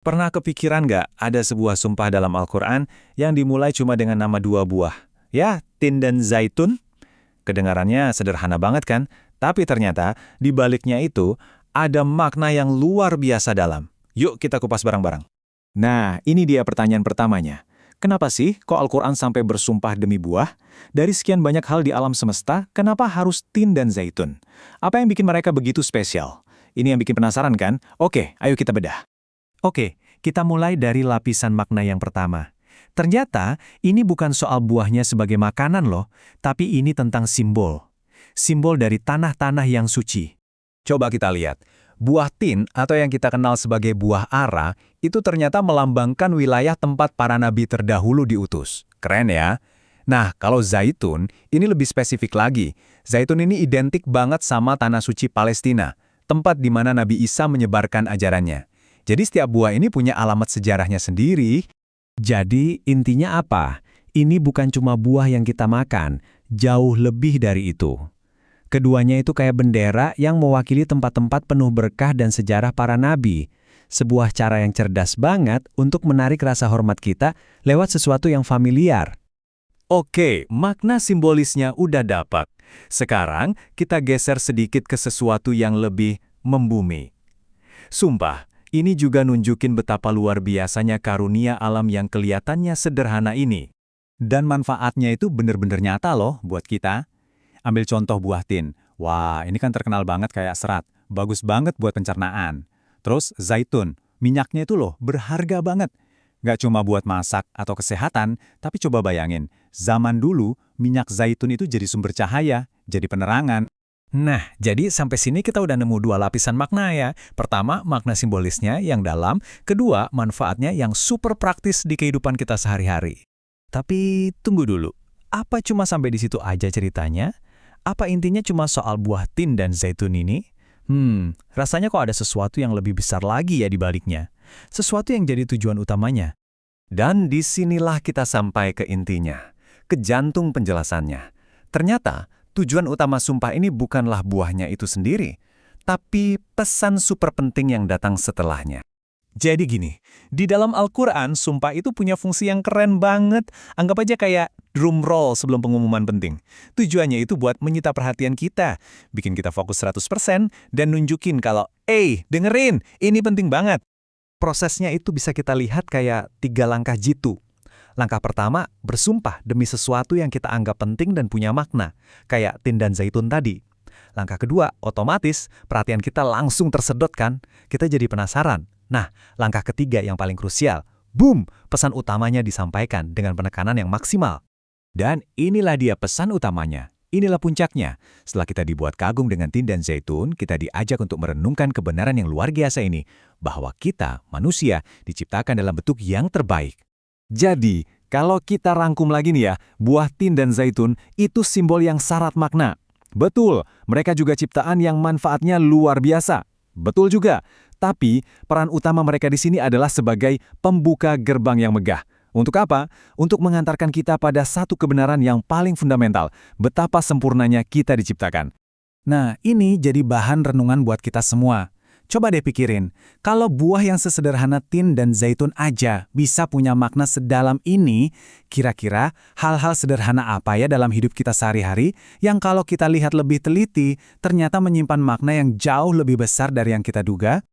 Pernah kepikiran nggak ada sebuah sumpah dalam Al-Quran yang dimulai cuma dengan nama dua buah? Ya, tin dan zaitun. Kedengarannya sederhana banget kan? Tapi ternyata di baliknya itu ada makna yang luar biasa dalam. Yuk kita kupas bareng-bareng. Nah, ini dia pertanyaan pertamanya. Kenapa sih kok Al-Quran sampai bersumpah demi buah? Dari sekian banyak hal di alam semesta, kenapa harus tin dan zaitun? Apa yang bikin mereka begitu spesial? Ini yang bikin penasaran kan? Oke, ayo kita bedah. Oke, kita mulai dari lapisan makna yang pertama. Ternyata, ini bukan soal buahnya sebagai makanan loh, tapi ini tentang simbol. Simbol dari tanah-tanah yang suci. Coba kita lihat. Buah tin, atau yang kita kenal sebagai buah ara, itu ternyata melambangkan wilayah tempat para nabi terdahulu diutus. Keren ya? Nah, kalau zaitun, ini lebih spesifik lagi. Zaitun ini identik banget sama tanah suci Palestina, tempat di mana Nabi Isa menyebarkan ajarannya. Jadi setiap buah ini punya alamat sejarahnya sendiri. Jadi intinya apa? Ini bukan cuma buah yang kita makan, jauh lebih dari itu. Keduanya itu kayak bendera yang mewakili tempat-tempat penuh berkah dan sejarah para nabi. Sebuah cara yang cerdas banget untuk menarik rasa hormat kita lewat sesuatu yang familiar. Oke, makna simbolisnya udah dapat. Sekarang kita geser sedikit ke sesuatu yang lebih membumi. Sumpah, ini juga nunjukin betapa luar biasanya karunia alam yang kelihatannya sederhana ini. Dan manfaatnya itu bener-bener nyata loh buat kita. Ambil contoh buah tin. Wah, ini kan terkenal banget kayak serat. Bagus banget buat pencernaan. Terus zaitun. Minyaknya itu loh berharga banget. Nggak cuma buat masak atau kesehatan, tapi coba bayangin. Zaman dulu, minyak zaitun itu jadi sumber cahaya, jadi penerangan. Nah, jadi sampai sini kita udah nemu dua lapisan makna ya. Pertama, makna simbolisnya yang dalam. Kedua, manfaatnya yang super praktis di kehidupan kita sehari-hari. Tapi tunggu dulu, apa cuma sampai di situ aja ceritanya? Apa intinya cuma soal buah tin dan zaitun ini? Rasanya kok ada sesuatu yang lebih besar lagi ya di baliknya. Sesuatu yang jadi tujuan utamanya. Dan disinilah kita sampai ke intinya, ke jantung penjelasannya. Ternyata, tujuan utama sumpah ini bukanlah buahnya itu sendiri, tapi pesan super penting yang datang setelahnya. Jadi gini, di dalam Al-Quran, sumpah itu punya fungsi yang keren banget. Anggap aja kayak drum roll sebelum pengumuman penting. Tujuannya itu buat menyita perhatian kita, bikin kita fokus 100%, dan nunjukin kalau, dengerin, ini penting banget. Prosesnya itu bisa kita lihat kayak 3 langkah jitu. Langkah pertama, bersumpah demi sesuatu yang kita anggap penting dan punya makna, kayak tin dan zaitun tadi. Langkah kedua, otomatis perhatian kita langsung tersedot kan, kita jadi penasaran. Nah, langkah ketiga yang paling krusial, boom, pesan utamanya disampaikan dengan penekanan yang maksimal. Dan inilah dia pesan utamanya. Inilah puncaknya. Setelah kita dibuat kagum dengan tin dan zaitun, kita diajak untuk merenungkan kebenaran yang luar biasa ini, bahwa kita, manusia, diciptakan dalam bentuk yang terbaik. Jadi, kalau kita rangkum lagi nih ya, buah tin dan zaitun itu simbol yang syarat makna. Betul, mereka juga ciptaan yang manfaatnya luar biasa. Betul juga, tapi peran utama mereka di sini adalah sebagai pembuka gerbang yang megah. Untuk apa? Untuk mengantarkan kita pada satu kebenaran yang paling fundamental, betapa sempurnanya kita diciptakan. Nah, ini jadi bahan renungan buat kita semua. Coba deh pikirin, kalau buah yang sesederhana tin dan zaitun aja bisa punya makna sedalam ini, kira-kira hal-hal sederhana apa ya dalam hidup kita sehari-hari yang kalau kita lihat lebih teliti, ternyata menyimpan makna yang jauh lebih besar dari yang kita duga?